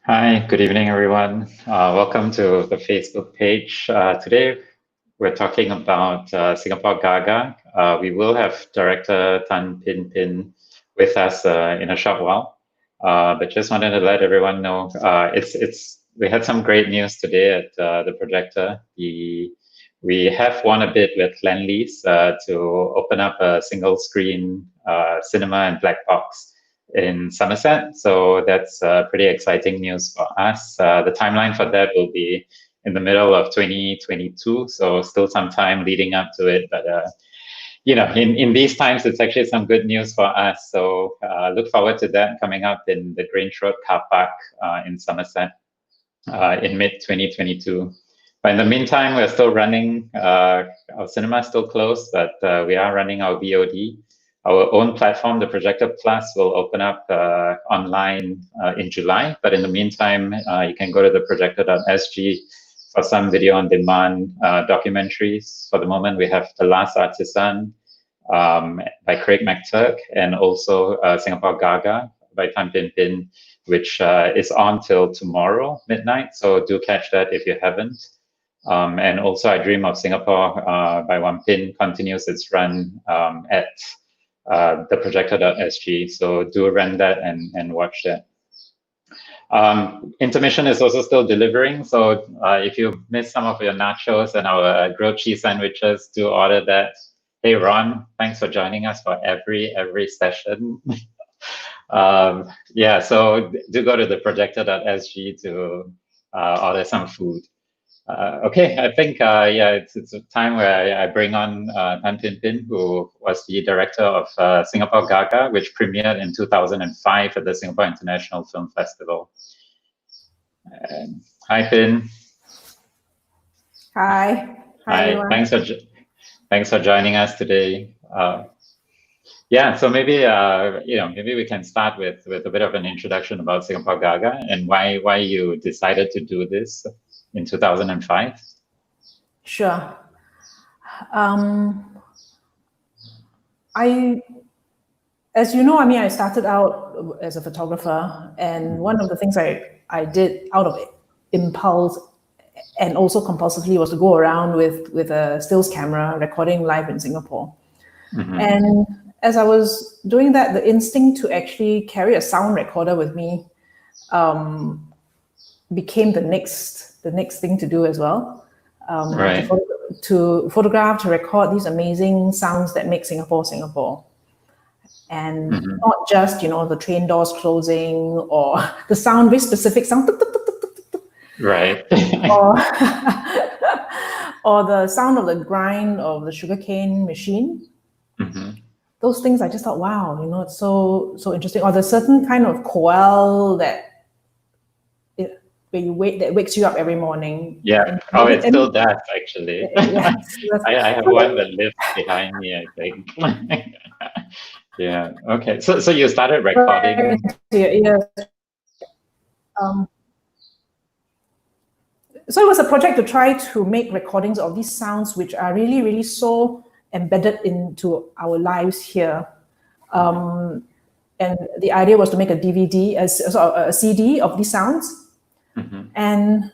Hi, good evening, everyone. Welcome to the Facebook page. Today, we're talking about Singapore GaGa. We will have Director Tan Pin Pin with us in a short while. But just wanted to let everyone know we had some great news today at the projector. We have won a bid with Lendlease to open up a single screen cinema and black box in Somerset. So that's pretty exciting news for us. The timeline for that will be in the middle of 2022, so still some time leading up to it. But in these times, it's actually some good news for us. So look forward to that coming up in the Grange Road car park in Somerset in mid-2022. But in the meantime, we're still running, our cinema is still closed, but we are running our VOD. Our own platform, the Projector Plus, will open up online in July. But in the meantime, you can go to the projector.sg for some video on demand documentaries. For the moment, we have The Last Artisan by Craig McTurk, and also Singapore GaGa by Tan Pin Pin, which is on till tomorrow midnight. So do catch that if you haven't. And also I Dream of Singapore by Wan Pin continues its run at the projector.sg. So do rent that and watch that. Intermission is also still delivering. So if you missed some of your nachos and our grilled cheese sandwiches, do order that. Hey, Ron, thanks for joining us for every session. Yeah, so do go to the projector.sg to order some food. Okay, I think it's a time where I bring on Tan Pin Pin, who was the director of Singapore GaGa, which premiered in 2005 at the Singapore International Film Festival. Hi, Pin. Hi. Hi. Thanks for joining us today. Yeah, so maybe maybe we can start with a bit of an introduction about Singapore GaGa and why you decided to do this in 2005? Sure. As you know, I started out as a photographer, and one of the things I did out of impulse and also compulsively was to go around with a stills camera recording live in Singapore. Mm-hmm. And as I was doing that, the instinct to actually carry a sound recorder with me became the next thing to do as well. Right. To photograph, to record these amazing sounds that make Singapore, Singapore. And mm-hmm. not just, the train doors closing or the sound, very specific sound. Right. or the sound of the grind of the sugarcane machine. Mm-hmm. Those things I just thought, wow, it's so interesting. Or the certain kind of koel that wakes you up every morning. Yeah. It still does, actually. Yes, I have one that lives behind me, I think. Yeah. Okay. So you started recording. Yeah. So it was a project to try to make recordings of these sounds, which are really, really so embedded into our lives here. And the idea was to make a DVD, a CD of these sounds. Mm-hmm. And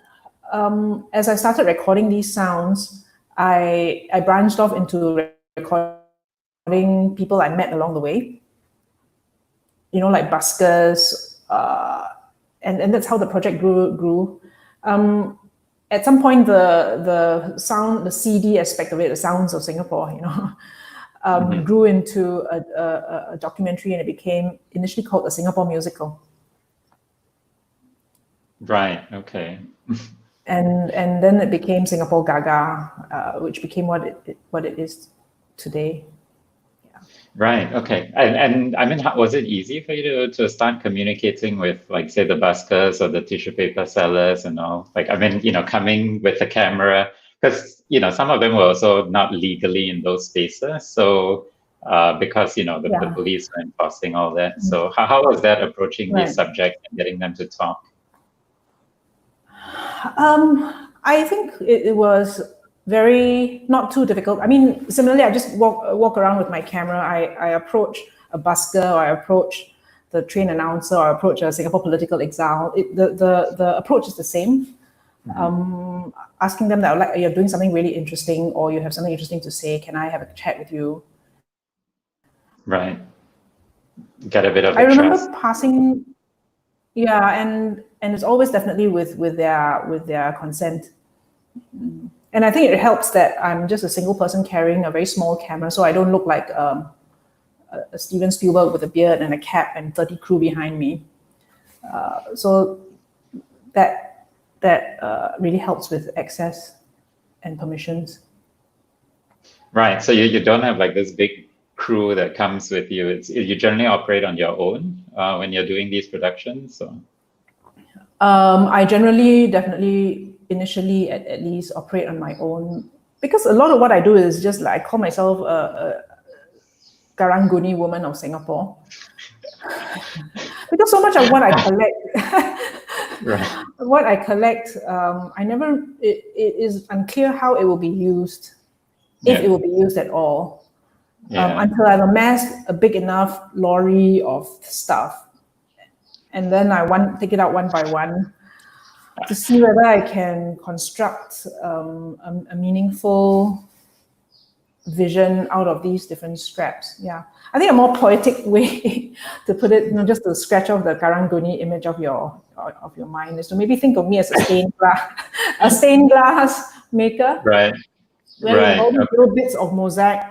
as I started recording these sounds, I branched off into recording people I met along the way, like buskers, and that's how the project grew. At some point, the sound, the CD aspect of it, the sounds of Singapore, mm-hmm. grew into a documentary, and it became initially called the Singapore Musical. Right. Okay. And then it became Singapore GaGa, which became what it is today. Yeah. Right. Okay. And I mean, was it easy for you to start communicating with, like, say, the buskers or the tissue paper sellers and all? Like, I mean, coming with a camera, because some of them were also not legally in those spaces. So because the police were enforcing all that. Mm-hmm. So how was that approaching the subject and getting them to talk? I think it was very not too difficult. I mean, similarly, I just walk around with my camera. I approach a busker, or I approach trained announcer or approach a Singapore political exile, the approach is the same. Asking them that, like, you're doing something really interesting or you have something interesting to say, can I have a chat with you? Right. Get a bit of I remember trust. passing, yeah, and it's always definitely with their consent. And I think it helps that I'm just a single person carrying a very small camera, so I don't look like a Steven Spielberg with a beard and a cap and 30 crew behind me. So that really helps with access and permissions. Right. So you don't have like this big crew that comes with you. You generally operate on your own when you're doing these productions. So. I generally, definitely, initially at least operate on my own, because a lot of what I do is just like, I call myself a Karang-Guni woman of Singapore. Because so much of what I collect, right. what I collect, it is unclear how it will be used, if it will be used at all, until I've amassed a big enough lorry of stuff. And then I take it out one by one to see whether I can construct a meaningful vision out of these different scraps. Yeah, I think a more poetic way to put it, just to scratch off the Karang-Guni image of your mind, is to maybe think of me as a stained glass maker. Right. Where you have all these little bits of mosaic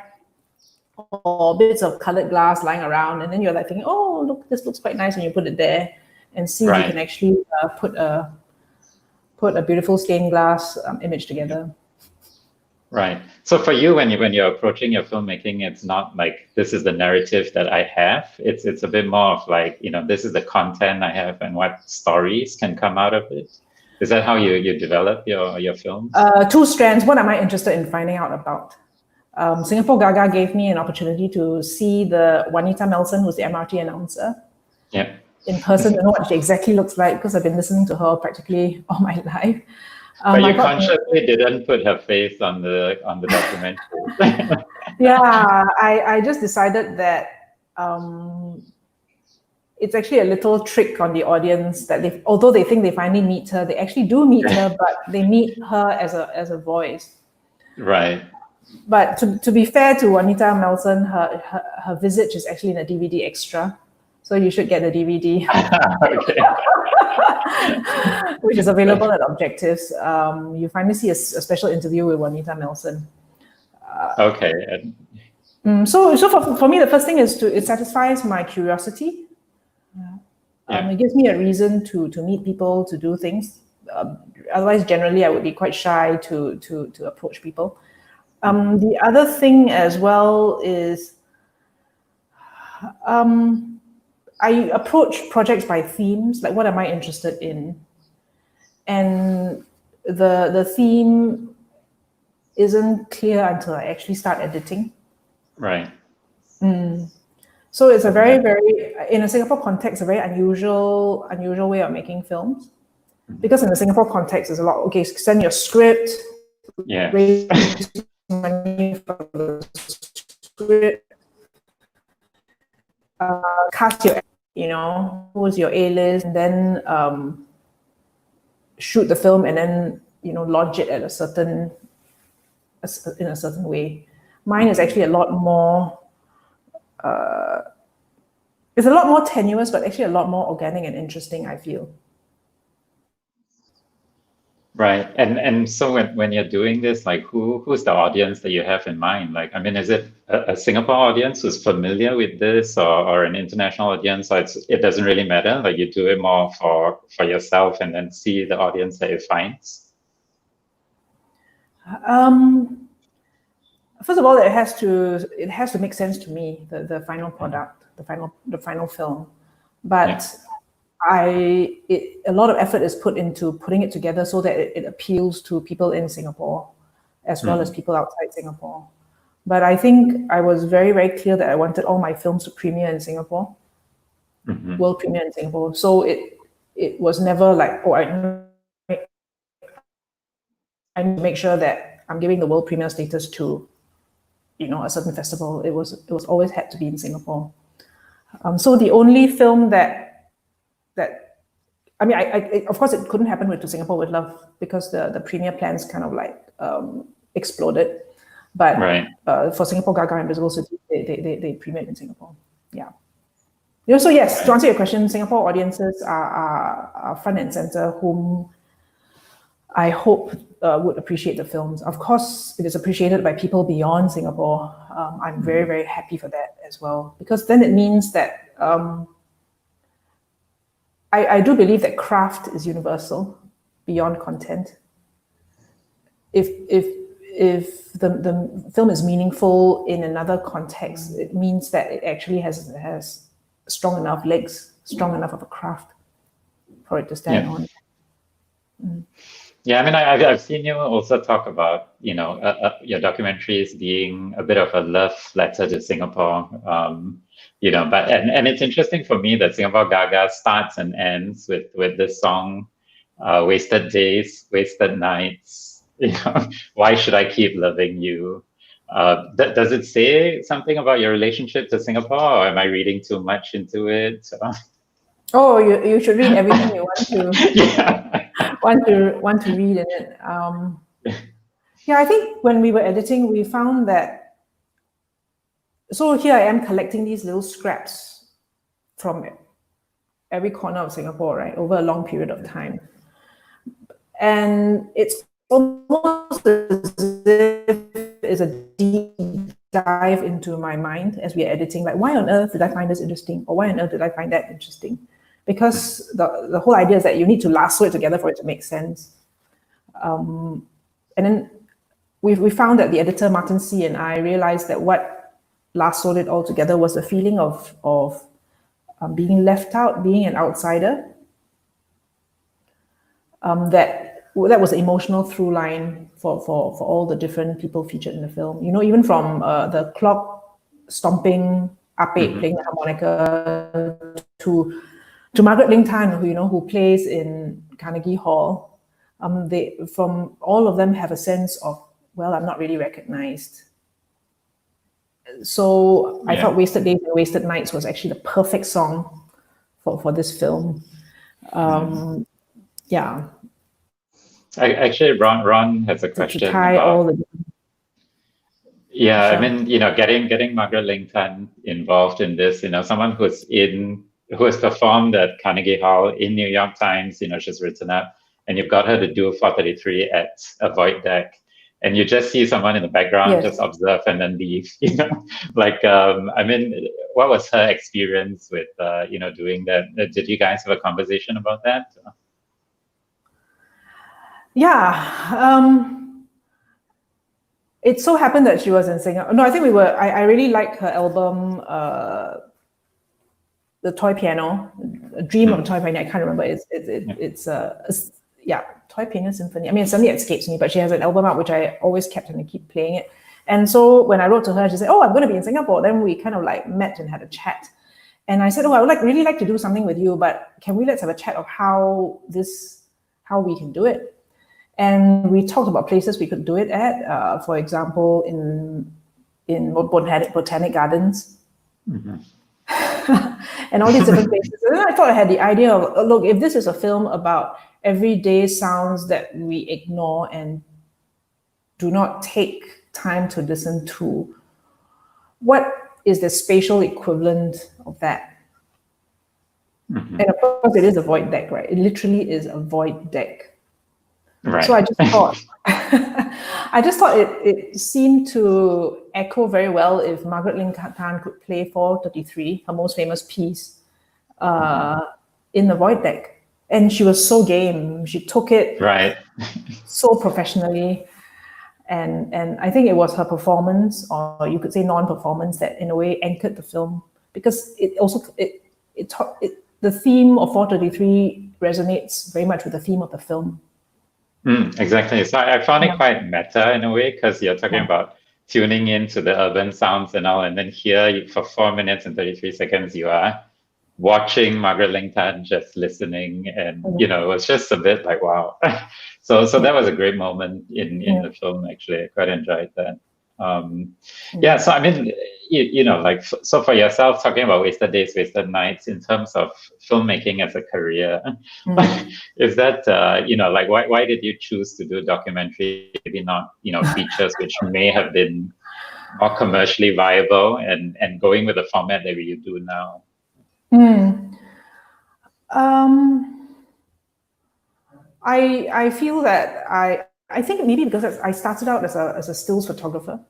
or bits of colored glass lying around, and then you're like thinking, oh, look, this looks quite nice, and you put it there and see if you can actually put a beautiful stained glass image together. Right. So for you, when you're approaching your filmmaking, it's not like, this is the narrative that I have. It's a bit more of like, this is the content I have and what stories can come out of it. Is that how you develop your films? Two strands. What am I interested in finding out about? Singapore GaGa gave me an opportunity to see the Juanita Melson, who's the MRT announcer, in person, to know what she exactly looks like, because I've been listening to her practically all my life. But you consciously didn't put her face on the documentary. Yeah, I just decided that it's actually a little trick on the audience that although they think they finally meet her, they actually do meet her, but they meet her as a voice. Right. But to be fair to Juanita Melson, her visage is actually in a DVD extra. So you should get the DVD, which is available at Objectives. You finally see a special interview with Juanita Melson. Okay. So for me, the first thing is it satisfies my curiosity. It gives me a reason to meet people, to do things. Otherwise, generally, I would be quite shy to approach people. The other thing as well is I approach projects by themes, like what am I interested in? And the theme isn't clear until I actually start editing. Right. So it's a very, very, in a Singapore context, a very unusual way of making films. Because in the Singapore context, there's a lot, okay, send your script, raise money for the script, cast who's your A-list, and then shoot the film, and then launch it at in a certain way. Mine is actually a lot more. It's a lot more tenuous, but actually a lot more organic and interesting, I feel. Right. And so when you're doing this, like who's the audience that you have in mind? Like, I mean, is it a Singapore audience who's familiar with this, or an international audience? So it doesn't really matter. Like, you do it more for yourself and then see the audience that it finds? First of all, it has to make sense to me, the final product, the final film. But a lot of effort is put into putting it together so that it appeals to people in Singapore as well as people outside Singapore. But I think I was very, very clear that I wanted all my films to premiere in Singapore, world premiere in Singapore. So it was never like, oh, I need to make sure that I'm giving the world premiere status to, a certain festival. It was always had to be in Singapore. So the only film that I mean, of course, it couldn't happen with To Singapore with Love because the premiere plans kind of like exploded. But Right. For Singapore GaGa and Invisible City, they premiered in Singapore. Yeah. So yes, to answer your question, Singapore audiences are front and center, whom I hope would appreciate the films. Of course, it is appreciated by people beyond Singapore. I'm very, very happy for that as well, because then it means that I do believe that craft is universal beyond content. If the film is meaningful in another context, it means that it actually has strong enough legs, strong enough of a craft for it to stand on. Yeah, I mean, I've seen you also talk about, your documentaries being a bit of a love letter to Singapore, but it's interesting for me that Singapore GaGa starts and ends with this song, Wasted Days, Wasted Nights, why should I keep loving you? Does it say something about your relationship to Singapore, or am I reading too much into it? Oh, you should read everything you want to. Yeah. want to read in it. Yeah, I think when we were editing, we found that. So here I am collecting these little scraps from every corner of Singapore, right, over a long period of time, and it's almost as if it's a deep dive into my mind as we are editing. Like, why on earth did I find this interesting, or why on earth did I find that interesting? Because the whole idea is that you need to lasso it together for it to make sense. And then we found that the editor, Martin C., and I realized that what lassoed it all together was the feeling of being left out, being an outsider. That was the emotional through line for all the different people featured in the film. Even from the clock stomping Ape playing the harmonica to Margaret Ling Tan, who plays in Carnegie Hall. From all of them have a sense of, well, I'm not really recognized. So I thought Wasted Days and Wasted Nights was actually the perfect song for this film. Yeah. Actually, Ron has a question to tie about all the. Yeah, I mean, getting Margaret Ling Tan involved in this, someone who has performed at Carnegie Hall in New York Times, she's written up, and you've got her to do 433 at a void deck, and you just see someone in the background just observe and then leave, I mean, what was her experience with, doing that? Did you guys have a conversation about that? Yeah. It so happened that she was in Singapore. No, I think I really liked her album, The Toy Piano, A Dream of a Toy Piano. I can't remember. It's Toy Piano Symphony. I mean, it suddenly escapes me, but she has an album out, which I always kept and I keep playing it. And so when I wrote to her, she said, "Oh, I'm going to be in Singapore." Then we kind of like met and had a chat. And I said, "Oh, I would really like to do something with you, but let's have a chat of how we can do it." And we talked about places we could do it at. For example, in Botanic Gardens. And all these different places. And then I thought I had the idea of, look, if this is a film about everyday sounds that we ignore and do not take time to listen to, what is the spatial equivalent of that? And of course, it is a void deck, right? It literally is a void deck. Right. So I just thought it seemed to echo very well if Margaret Ling Tan could play 433, her most famous piece, in the void deck. And she was so game. She took it so professionally. And I think it was her performance, or you could say non-performance, that in a way anchored the film, because it also the theme of 433 resonates very much with the theme of the film. Exactly. So I found it quite meta in a way, because you're talking about tuning into the urban sounds and all, and then here for 4 minutes and 33 seconds you are watching Margaret Ling Tan just listening, and it was just a bit like, wow. So that was a great moment in the film. Actually, I quite enjoyed that. Yeah, so I mean, you know, like, so for yourself, talking about wasted days, wasted nights, in terms of filmmaking as a career, is that, you know, like, why did you choose to do documentary, maybe not, you know, features, which may have been more commercially viable, and going with the format that you do now? I feel that I think maybe because I started out as a stills photographer.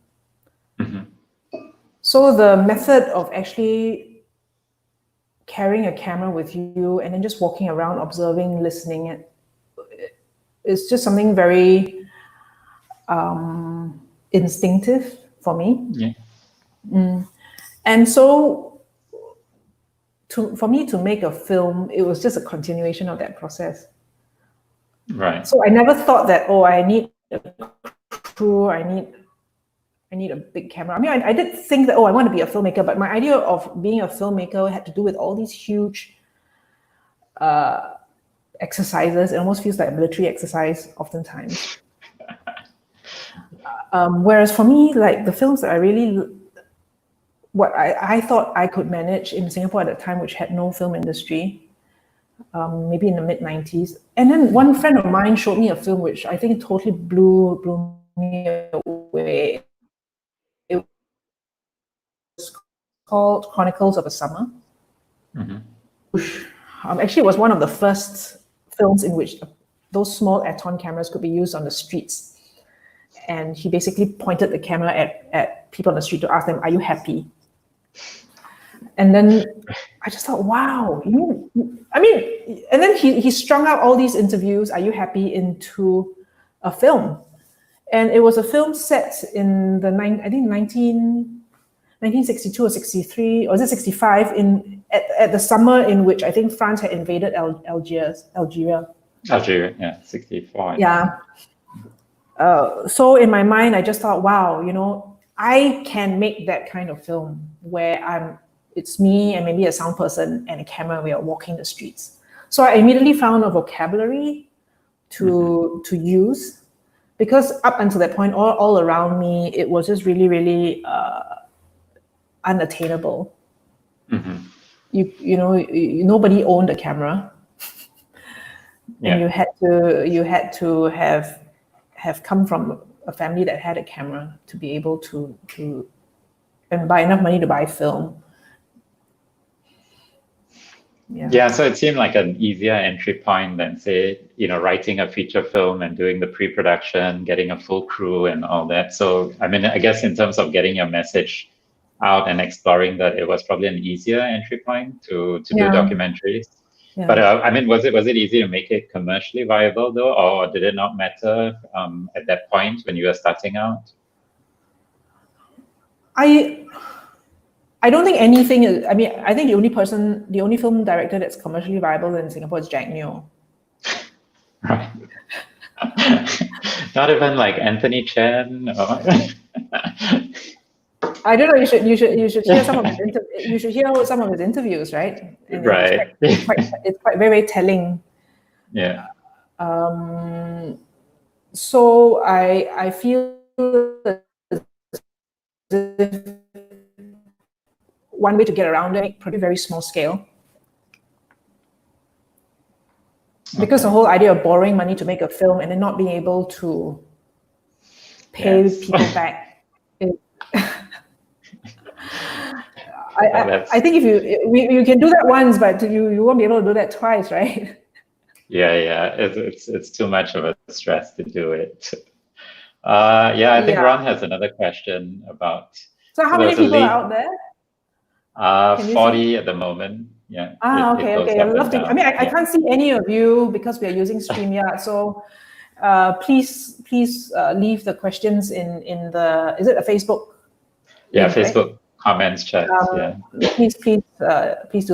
So the method of actually carrying a camera with you and then just walking around, observing, listening, it's just something very instinctive for me. Yeah. And so for me to make a film, it was just a continuation of that process. Right. So I never thought that, oh, I need a crew, I need a big camera. I mean, I did think that, oh, I want to be a filmmaker, but my idea of being a filmmaker had to do with all these huge exercises. It almost feels like a military exercise oftentimes. Whereas for me, like the films that I really, what I thought I could manage in Singapore at that time, which had no film industry, maybe in the mid-90s. And then one friend of mine showed me a film which I think totally blew me away. It was called Chronicles of a Summer. Actually, it was one of the first films in which those small Aton cameras could be used on the streets. And he basically pointed the camera at people on the street to ask them, "Are you happy?" And then I just thought, wow, I mean, and then he strung out all these interviews, "Are you happy?" into a film. And it was a film set in the 1962 or 63, or is it 65, at the summer in which I think France had invaded Algeria. Algeria, yeah, 64. Yeah. So in my mind, I just thought, wow, you know, I can make that kind of film where it's me and maybe a sound person and a camera. We are walking the streets. So I immediately found a vocabulary to use, because up until that point, all around me, it was just really, really unattainable. You know, nobody owned a camera, and you had to have come from a family that had a camera to be able to and buy enough money to buy film. Yeah, so it seemed like an easier entry point than, say, you know, writing a feature film and doing the pre-production, getting a full crew and all that. So, I mean, I guess in terms of getting your message out and exploring that, it was probably an easier entry point to do documentaries. Yeah. But I mean, was it easy to make it commercially viable though, or did it not matter at that point when you were starting out? I don't think anything is, I mean, I think the only film director that's commercially viable in Singapore is Jack Neo. Right. Not even like Anthony Chen or... I don't know. You should hear some of his interviews, right? And right. It's quite very, very telling. Yeah. So I feel one way to get around it, pretty very small scale. Because the whole idea of borrowing money to make a film and then not being able to pay people back. I think if you can do that once, but you won't be able to do that twice, right? Yeah, it's too much of a stress to do it. I think Ron has another question about. So how many people are out there? 40 at the moment. Yeah. Okay. I'd love to. I mean, I can't see any of you because we are using StreamYard. So please leave the questions in the. Is it a Facebook? Yeah, link, Facebook. Right? Comments, chat. Please do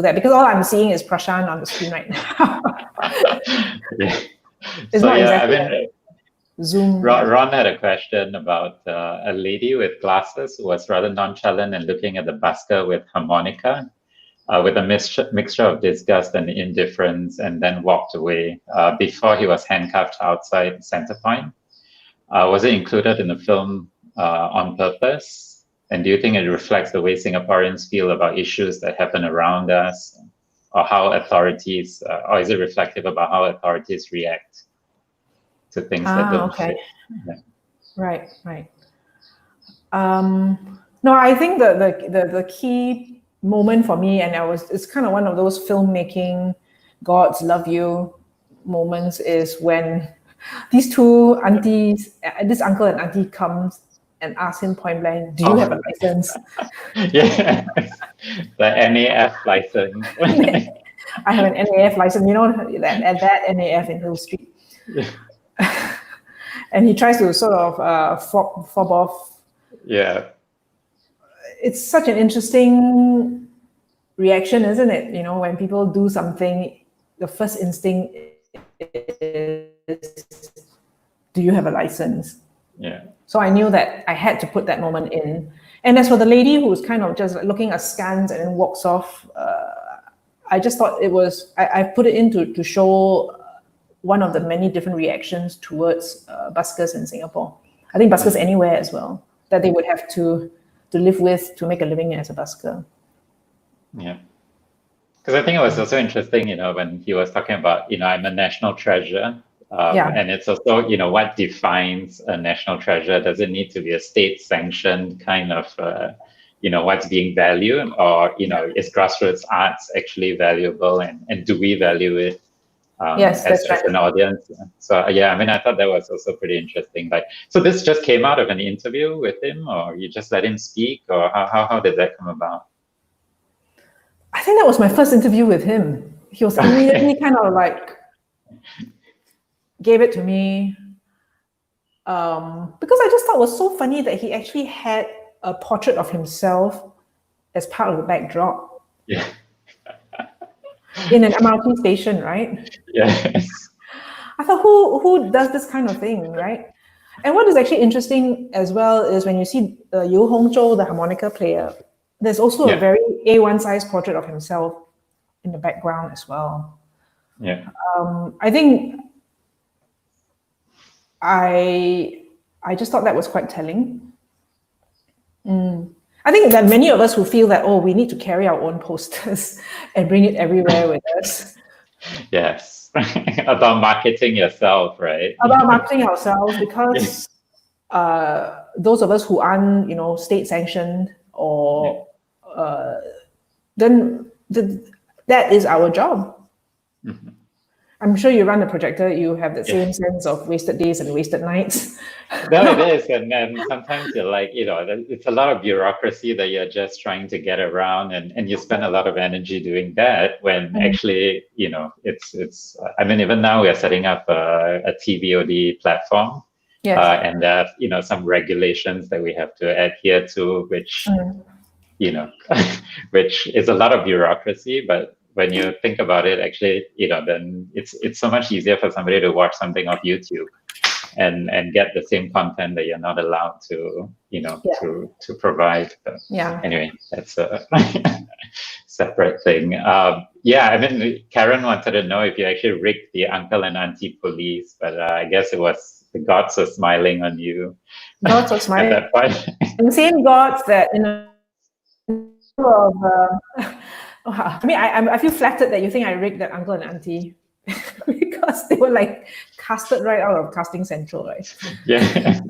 that, because all I'm seeing is Prashant on the screen right now. It's not exactly Zoom. Ron had a question about a lady with glasses who was rather nonchalant and looking at the busker with harmonica, with a mixture of disgust and indifference, and then walked away before he was handcuffed outside Centrepoint. Was it included in the film on purpose? And do you think it reflects the way Singaporeans feel about issues that happen around us, or how authorities, or is it reflective about how authorities react to things that don't fit? Yeah. Right. No, I think the key moment for me, and it's kind of one of those filmmaking God's love you moments, is when these two aunties, this uncle and auntie, comes and asks him point blank, "Do you have a license?" Yeah, the NAF license. I have an NAF license, that NAF in Hill Street. Yeah. And he tries to sort of fob off. Yeah. It's such an interesting reaction, isn't it? When people do something, the first instinct is, do you have a license? Yeah. So I knew that I had to put that moment in. And as for the lady who was kind of just looking askance and then walks off, I just thought it was, I put it in to show one of the many different reactions towards buskers in Singapore. I think buskers anywhere as well, that they would have to live with to make a living as a busker. Yeah. Because I think it was also interesting, when he was talking about, I'm a national treasure. And it's also, what defines a national treasure? Does it need to be a state-sanctioned kind of, what's being valued? Or, is grassroots arts actually valuable? And do we value it yes, as right. an audience? So, I thought that was also pretty interesting. So this just came out of an interview with him, or you just let him speak, or how did that come about? I think that was my first interview with him. He was immediately kind of gave it to me, because I just thought it was so funny that he actually had a portrait of himself as part of the backdrop. Yeah. In an MRT station, right? Yes. I thought, who does this kind of thing, right? And what is actually interesting as well is when you see Yu Hong Zhou, the harmonica player, there's also a very A1 size portrait of himself in the background as well. Yeah. I think I just thought that was quite telling. I think that many of us who feel that, we need to carry our own posters and bring it everywhere with us. Yes. About marketing yourself, right? About marketing ourselves, because those of us who aren't, state sanctioned, or then that is our job. Mm-hmm. I'm sure you run a projector, you have the same sense of wasted days and wasted nights. No, it is. And sometimes you're like, it's a lot of bureaucracy that you're just trying to get around, and you spend a lot of energy doing that when actually, it's, even now we are setting up a TVOD platform. Yes. And there are, some regulations that we have to adhere to, which, which is a lot of bureaucracy, but when you think about it, actually, then it's so much easier for somebody to watch something off YouTube and get the same content that you're not allowed to, to provide. But anyway, that's a separate thing. Karen wanted to know if you actually rigged the uncle and auntie police, but I guess it was the gods were smiling on you. Gods were smiling. At that point. And the same gods that I feel flattered that you think I rigged that uncle and auntie because they were casted right out of Casting Central, right? Yeah.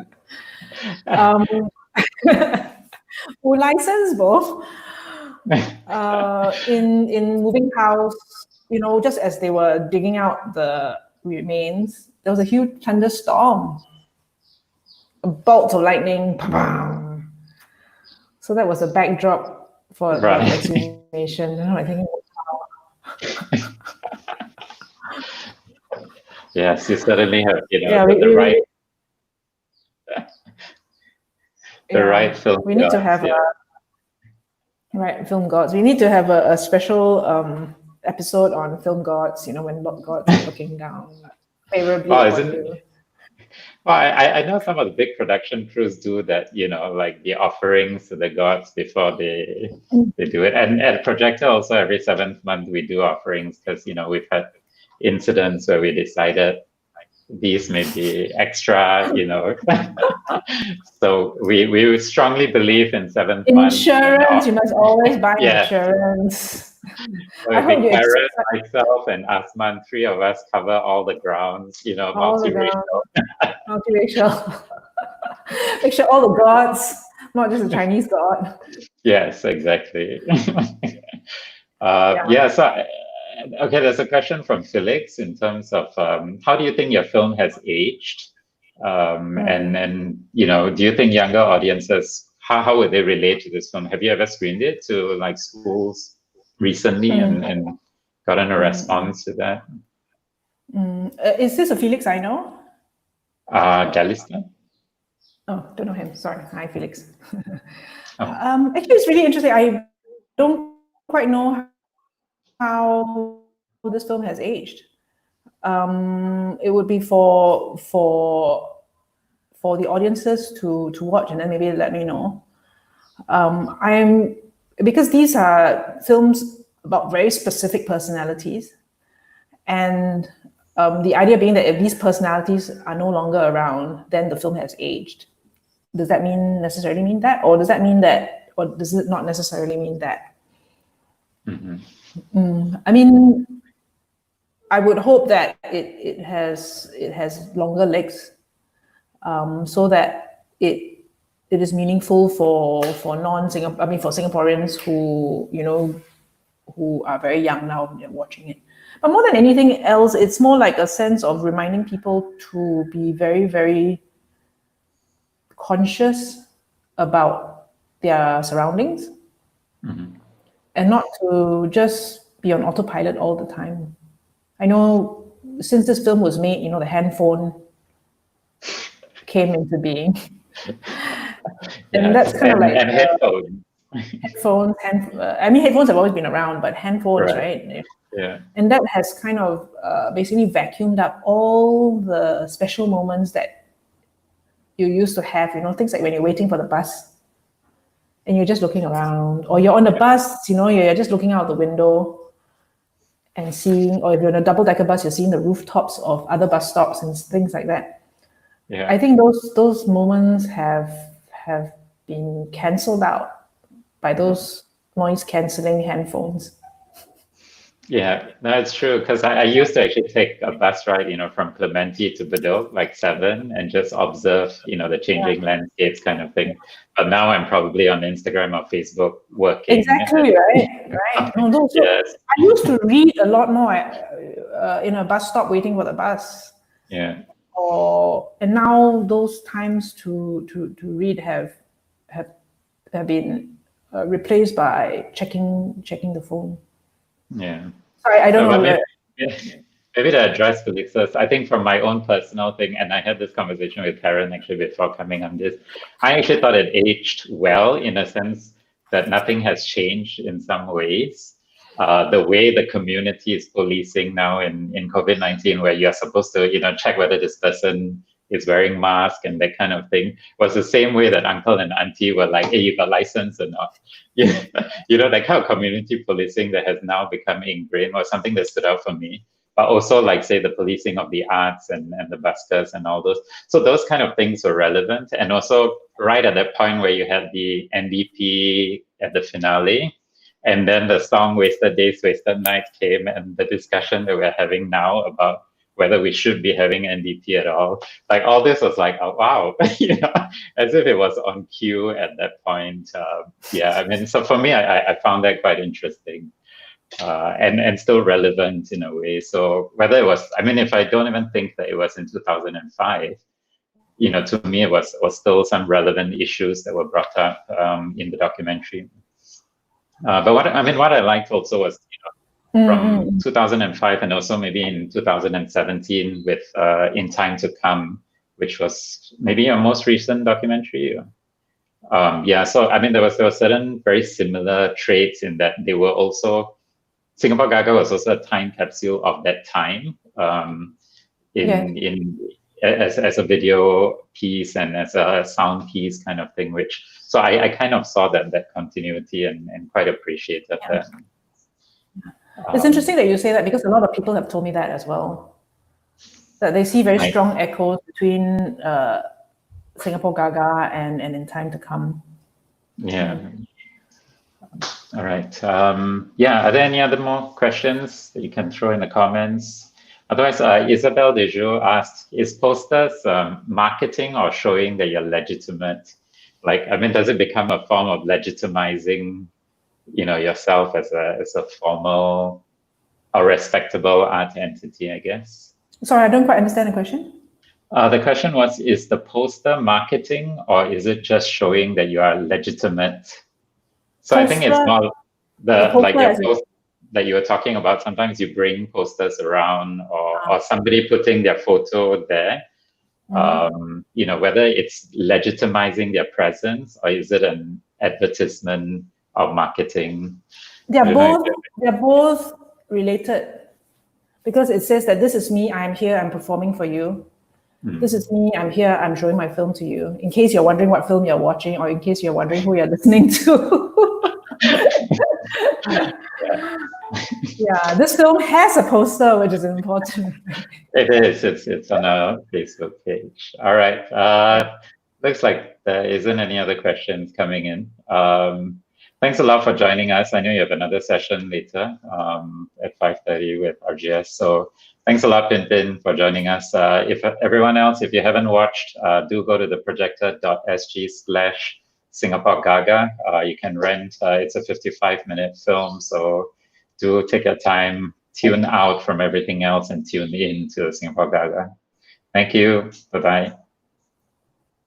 We licensed both. In moving house, just as they were digging out the remains, there was a huge thunderstorm, a bolt of lightning. So that was a backdrop for the exhumation. I think. Yes, you certainly have, the right right film. We need to have film gods. We need to have a special episode on film gods. When gods are looking down favorably. Well, I know some of the big production crews do that, like the offerings to the gods before they do it. And at Projector also every 7th month we do offerings because, we've had incidents where we decided these may be extra, So we strongly believe in 7th month. Insurance, you must always buy Yeah. insurance. So I hope you Karen, myself, and Asman, 3 of us cover all the grounds, multiracial. Multiracial. Make sure all the gods, not just the Chinese god. Yes, exactly. Okay, there's a question from Felix in terms of how do you think your film has aged? And do you think younger audiences, how would they relate to this film? Have you ever screened it to like schools recently and gotten a response to that? Is this a Felix I know? Galista? Oh, don't know him. Sorry. Hi, Felix. Actually, it's really interesting. I don't quite know how this film has aged. It would be for the audiences to watch and then maybe let me know. Because these are films about very specific personalities, and the idea being that if these personalities are no longer around, then the film has aged. Does that necessarily mean that, or does that mean that, or does it not necessarily mean that? I mean, I would hope that it has longer legs, so that it is meaningful for Singaporeans who are very young now watching it. But more than anything else, it's more like a sense of reminding people to be very, very conscious about their surroundings, and not to just be on autopilot all the time. I know since this film was made, the handphone came into being. And that's kind of like... And headphones. Headphones have always been around, but handphones, right? Yeah. And that has kind of basically vacuumed up all the special moments that you used to have, things like when you're waiting for the bus and you're just looking around, or you're on the bus, you're just looking out the window and seeing, or if you're on a double-decker bus, you're seeing the rooftops of other bus stops and things like that. Yeah. I think those moments have been cancelled out by those noise-cancelling handphones. Yeah, that's true. Because I used to actually take a bus ride, from Clementi to Bedok, like 7, and just observe, the changing landscapes kind of thing. But now I'm probably on Instagram or Facebook working. Exactly, right. Yes. I used to read a lot more in a bus stop waiting for the bus. Yeah. And now those times to read have been replaced by checking the phone. Yeah. Sorry, I don't know. Maybe to address Felix's, I think from my own personal thing, and I had this conversation with Karen actually before coming on this, I actually thought it aged well in a sense that nothing has changed in some ways. The way the community is policing now in COVID-19, where you're supposed to, check whether this person is wearing mask and that kind of thing, was the same way that uncle and auntie were like, hey, you got license or not? That kind of community policing that has now become ingrained was something that stood out for me. But also, like, say, the policing of the arts and the buskers and all those. So those kind of things were relevant. And also, right at that point where you had the NDP at the finale, and then the song Wasted Days, Wasted Nights came, and the discussion that we're having now about whether we should be having NDP at all. Like, all this was like, oh, wow, as if it was on cue at that point. So for me, I found that quite interesting. And still relevant in a way. So whether it was, if I don't even think that it was in 2005, to me it was still some relevant issues that were brought up in the documentary. But what I liked also was, from 2005 and also maybe in 2017 with In Time to Come, which was maybe a most recent documentary. So there were certain very similar traits in that they were also, Singapore GaGa was also a time capsule of that time, as a video piece and as a sound piece kind of thing. So I kind of saw that continuity and quite appreciated that. It's interesting that you say that, because a lot of people have told me that as well. that they see very Nice. strong echoes between Singapore GaGa and In Time to Come. Yeah. All right. Yeah, are there any other more questions that you can throw in the comments? Otherwise, Isabel Dejoux asked, is posters marketing or showing that you're legitimate? Like, I mean, does it become a form of legitimizing, you know, yourself as a formal or respectable art entity, I guess? Sorry, I don't quite understand the question. The question was, is the poster marketing or is it just showing that you are legitimate? So I think it's more like your post that you were talking about. Sometimes you bring posters around or somebody putting their photo there. You know, whether it's legitimizing their presence or is it an advertisement or marketing? They're both related, because it says that this is me, I'm here, I'm performing for you. This is me, I'm here, I'm showing my film to you. In case you're wondering what film you're watching, or in case you're wondering who you're listening to. Yeah, this film has a poster, which is important. It is. It's on our Facebook page. All right. Looks like there isn't any other questions coming in. Thanks a lot for joining us. I know you have another session later at 5:30 with RGS. So thanks a lot, Pin, for joining us. If everyone else, if you haven't watched, do go to the projector.sg/Singapore GaGa. You can rent. It's a 55-minute film, so do take your time, tune out from everything else, and tune in to Singapore GaGa. Thank you. Bye-bye.